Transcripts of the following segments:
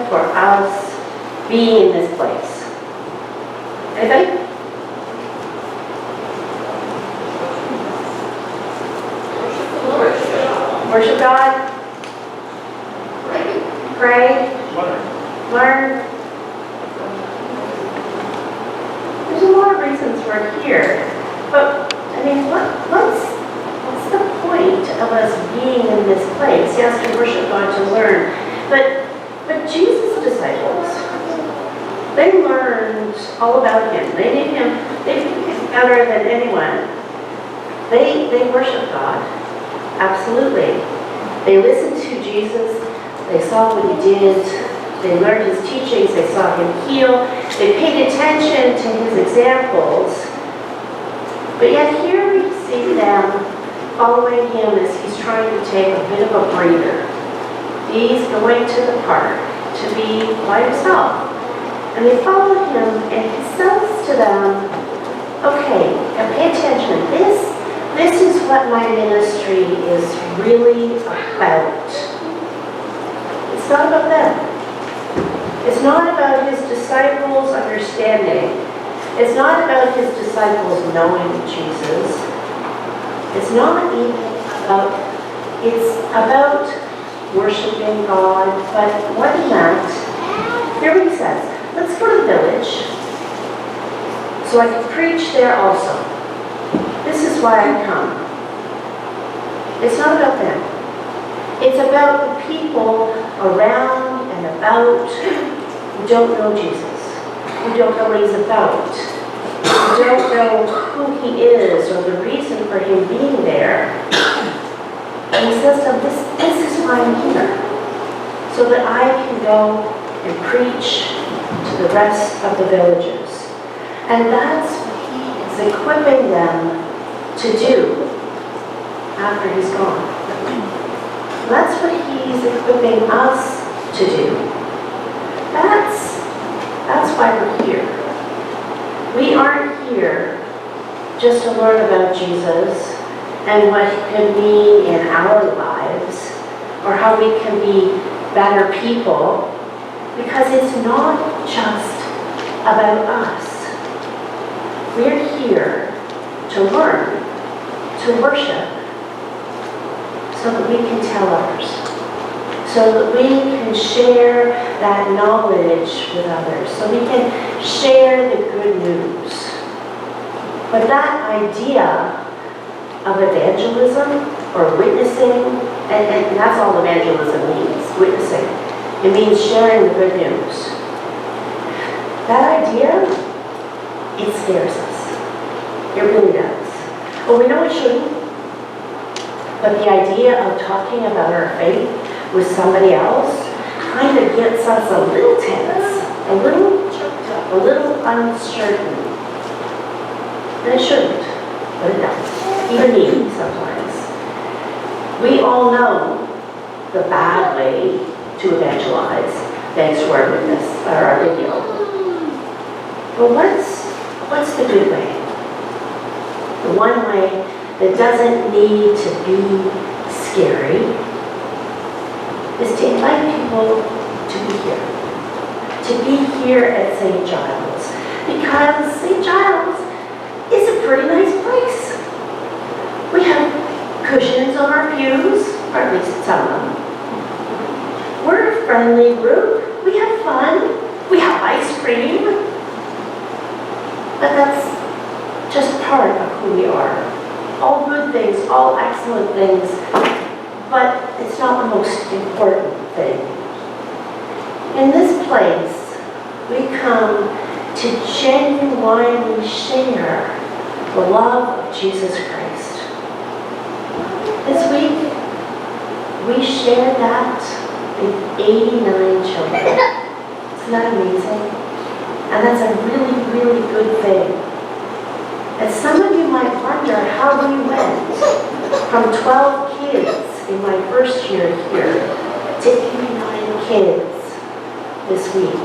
for us being in this place? Anybody? Worship God. Pray. Learn. There's a lot of reasons we're here, but I mean, what's the point of us being in this place? Yes, to worship God, to learn, but Jesus' disciples, they learned all about Him. They knew Him. They knew Him better than anyone. They worship God, absolutely. They listened to Jesus. They saw what He did. They learned His teachings. They saw Him heal. They paid attention to His examples. But yet here we see them following Him as He's trying to take a bit of a breather. He's going to the park to be by Himself. And they follow Him, and He says to them, okay, now pay attention. This is what my ministry is really about. It's not about them. It's not about His disciples understanding. It's not about His disciples knowing Jesus. It's not even about, it's about worshiping God, but more than that, hear what He says. Let's go to the village so I can preach there also. This is why I come. It's not about them. It's about the people around and about who don't know Jesus, who don't know what He's about, who don't know who He is or the reason for Him being there. And He says to them, this is why I'm here, so that I can go and preach to the rest of the villages. And that's what He is equipping them to do after He's gone. That's what He's equipping us to do. That's why we're here. We aren't here just to learn about Jesus and what He can mean in our lives or how we can be better people, because it's not just about us. We're here to learn, to worship, so that we can tell others, so that we can share that knowledge with others, so we can share the good news. But that idea of evangelism or witnessing, and that's all evangelism means, witnessing. It means sharing the good news. That idea, it scares us. It really does. Well, we know it shouldn't. But the idea of talking about our faith with somebody else kind of gets us a little tense, a little choked up, a little uncertain. And it shouldn't, but it does. Even me sometimes. We all know the bad way to evangelize. Thanks for our witness, or our video. But what's the good way? The one way that doesn't need to be scary is to invite people to be here. To be here at St. Giles. Because St. Giles is a pretty nice place. We have cushions on our pews, or at least some of them. We're a friendly group. We have fun. We have ice cream. But that's just part of who we are. All good things, all excellent things, but it's not the most important thing. In this place, we come to genuinely share the love of Jesus Christ. This week, we shared that with 89 children. Isn't that amazing? And that's a really, really good thing. And some of you might wonder how we went from 12 kids in my first year here to 89 kids this week.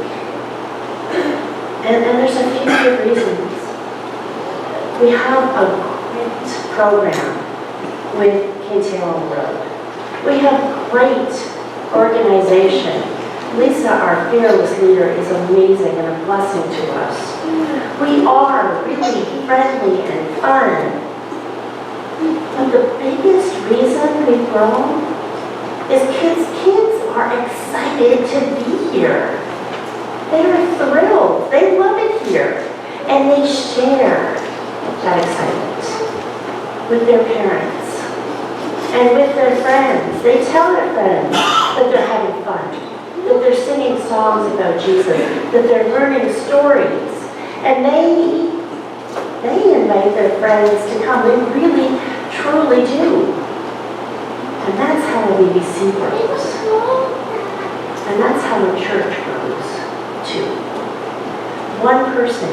And there's a few good reasons. We have a great program with Kintail Road. We have great organization Lisa, our fearless leader, is amazing and a blessing to us. We are really friendly and fun. But the biggest reason we've grown is kids are excited to be here. They're thrilled. They love it here. And they share that excitement with their parents and with their friends. They tell their friends that they're having fun, that they're singing songs about Jesus, that they're learning stories. And they invite their friends to come. They really, truly do. And that's how a BBC grows. And that's how a church grows, too. One person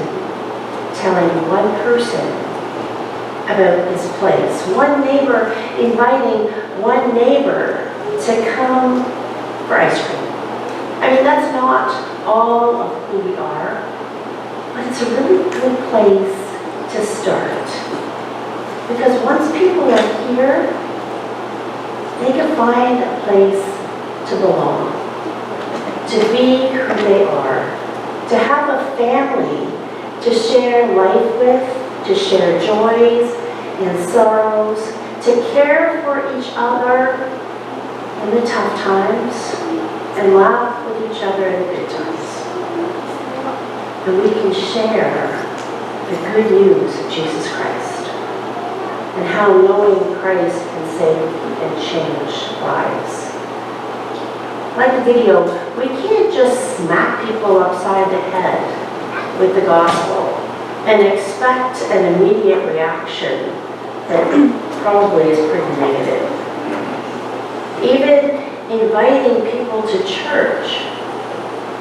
telling one person about this place. One neighbor inviting one neighbor to come for ice cream. I mean, that's not all of who we are, but it's a really good place to start. Because once people are here, they can find a place to belong, to be who they are, to have a family to share life with, to share joys and sorrows, to care for each other in the tough times, and laugh with each other in the good times. And we can share the good news of Jesus Christ, and how knowing Christ can save and change lives. Like the video, we can't just smack people upside the head with the gospel and expect an immediate reaction that probably is pretty negative. Even inviting people to church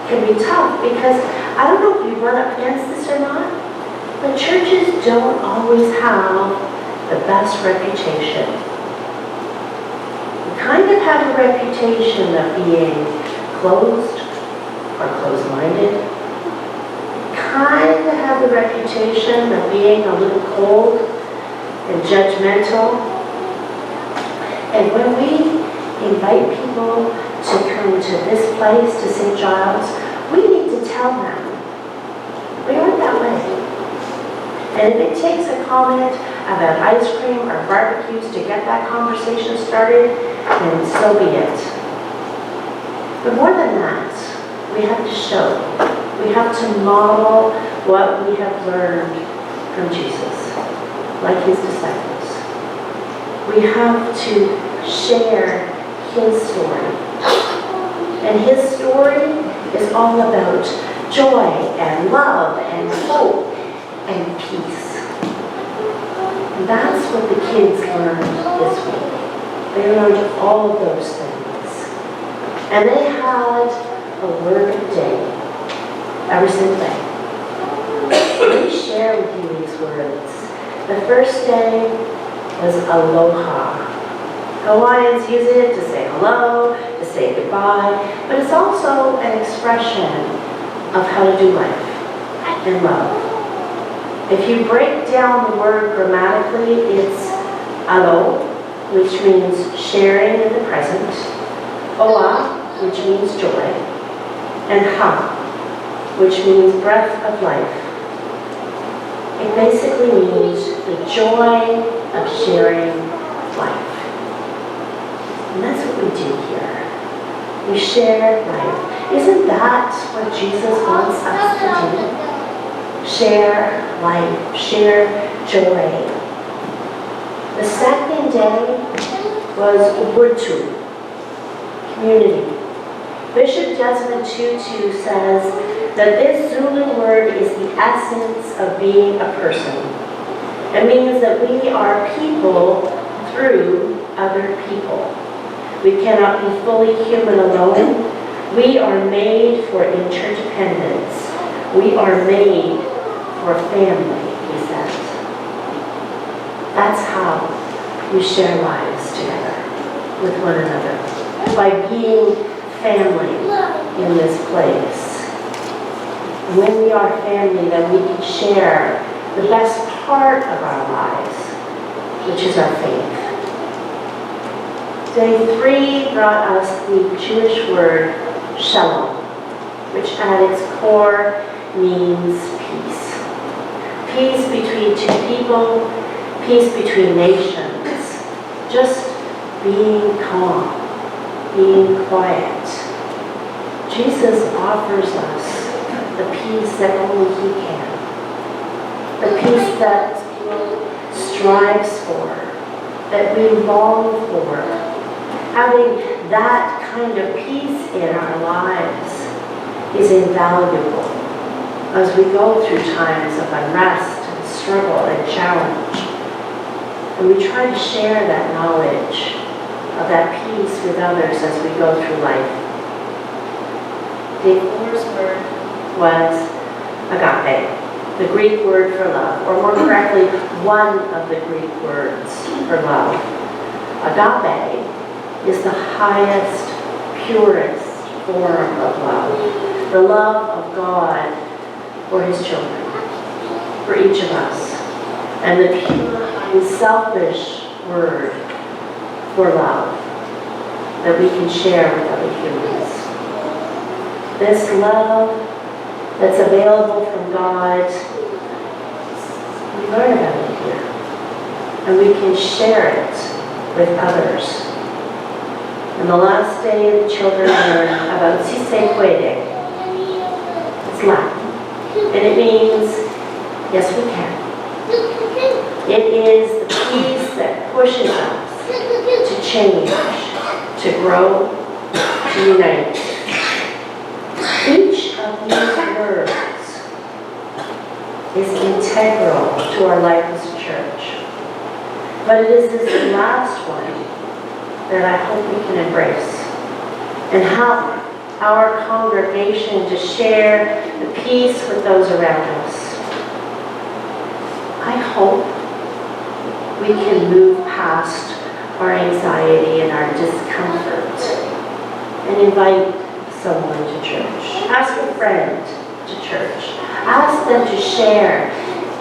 can be tough, because I don't know if you run up against this or not, but churches don't always have the best reputation. We kind of have a reputation of being closed or closed-minded. Kind of have the reputation of being a little cold and judgmental. And when we invite people to come to this place, to St. Giles, we need to tell them we aren't that way. And if it takes a comment about ice cream or barbecues to get that conversation started, then so be it. But more than that, we have to show. We have to model what we have learned from Jesus, like his disciples. We have to share his story. And his story is all about joy and love and hope and peace. And that's what the kids learned this week. They learned all of those things. And they had a word of the day every single day. Let me share with you these words. The first day was aloha. Hawaiians use it to say hello, to say goodbye, but it's also an expression of how to do life and love. If you break down the word grammatically, it's alo, which means sharing in the present, oa, which means joy, and ha, which means breath of life. It basically means the joy of sharing life. And that's what we do here. We share life. Isn't that what Jesus wants us to do? Share life, share joy. The second day was Ubuntu, community. Bishop Desmond Tutu says that this Zulu word is the essence of being a person. It means that we are people through other people. We cannot be fully human alone. We are made for interdependence. We are made for family, he says. That's how we share lives together with one another, by being family in this place. And when we are family, then we can share the best part of our lives, which is our faith. Day 3 brought us the Jewish word shalom, which at its core means peace. Peace between two people, peace between nations, just being calm, being quiet. Jesus offers us the peace that only He can, the peace that strives for, that we long for. Having that kind of peace in our lives is invaluable as we go through times of unrest and struggle and challenge. And we try to share that knowledge of that peace with others as we go through life. The English word was agape, the Greek word for love, or more correctly, one of the Greek words for love. Agape is the highest, purest form of love. The love of God for His children, for each of us. And the pure, unselfish word for love that we can share with other humans. This love that's available from God, we learn about it here. And we can share it with others. And the last day, the children learn about si se puede. It's Latin. And it means, yes, we can. It is the peace that pushes us to change, to grow, to unite. Each of these words is integral to our life as a church. But it is this last one that I hope we can embrace and help our congregation to share the peace with those around us. I hope we can move past our anxiety and our discomfort and invite someone to church. Ask a friend to church. Ask them to share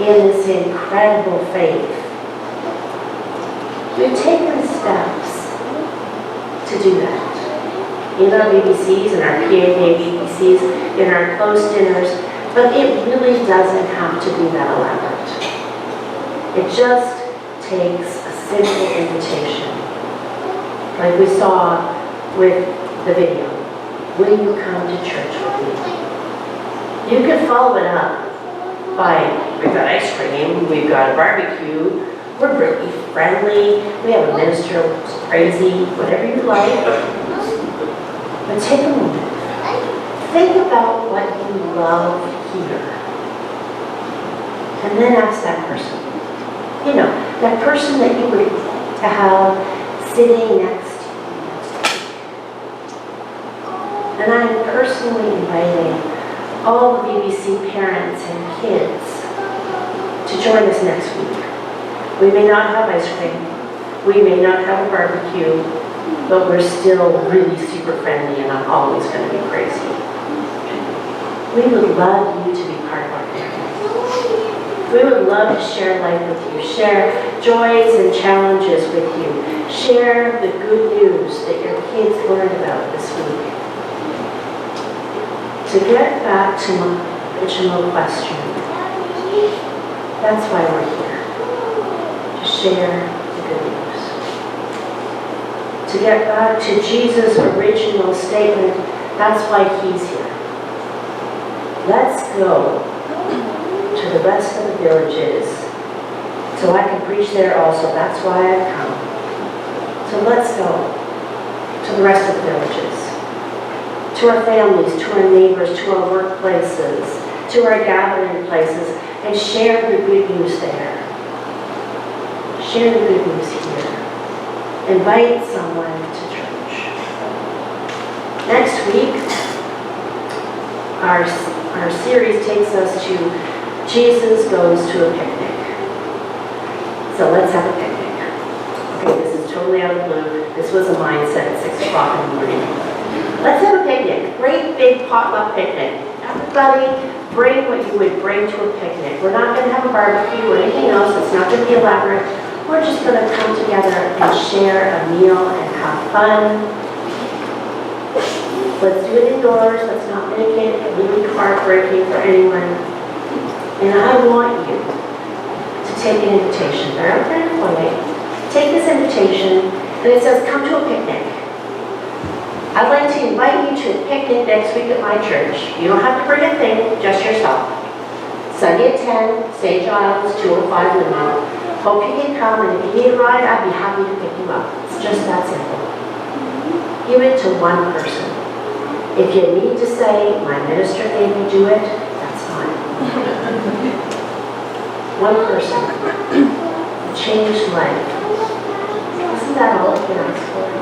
in this incredible faith. We've taken steps to do that. In our BBCs, in our PAK BBCs, in our close dinners, but it really doesn't have to be that elaborate. It just takes a simple invitation, like we saw with the video. Will you come to church with me? You can follow it up by, we've got ice cream, we've got a barbecue, we're really friendly, we have a minister who's crazy, whatever you like. But take a moment. Think about what you love here. And then ask that person. You know, that person that you would to have sitting next to you. And I'm personally inviting all the BBC parents and kids to join us next week. We may not have ice cream, we may not have a barbecue, but we're still really super friendly and I'm always going to be crazy. We would love you to be part of our family. We would love to share life with you, share joys and challenges with you, share the good news that your kids learned about this week. To get back to my original question, that's why we're here, to share the good news. To get back to Jesus' original statement, that's why He's here. Let's go to the rest of the villages so I can preach there also. That's why I've come. So let's go to the rest of the villages, to our families, to our neighbors, to our workplaces, to our gathering places, and share the good news there. Share the good news here. Invite someone to church. Next week, our series takes us to Jesus Goes to a Picnic. So let's have a picnic. Okay, this is totally out of the blue. This was a mindset at 6 o'clock in the morning. Let's have a picnic. Great big potluck picnic. Everybody, bring what you would bring to a picnic. We're not going to have a barbecue or anything else. It's not going to be elaborate. We're just going to come together and share a meal and have fun. Let's do it indoors, let's not make it really heartbreaking for anyone. And I want you to take an invitation. They're out there in the foyer. Take this invitation, and it says, come to a picnic. I'd like to invite you to a picnic next week at my church. You don't have to bring a thing, just yourself. Sunday at 10, St. Giles, 205 Linden. Hope you can come, and if you need a ride, I'd be happy to pick you up. It's just that simple. Give it to one person. If you need to say, my minister made me do it, that's fine. One person. Changed life. Isn't that all you can ask for?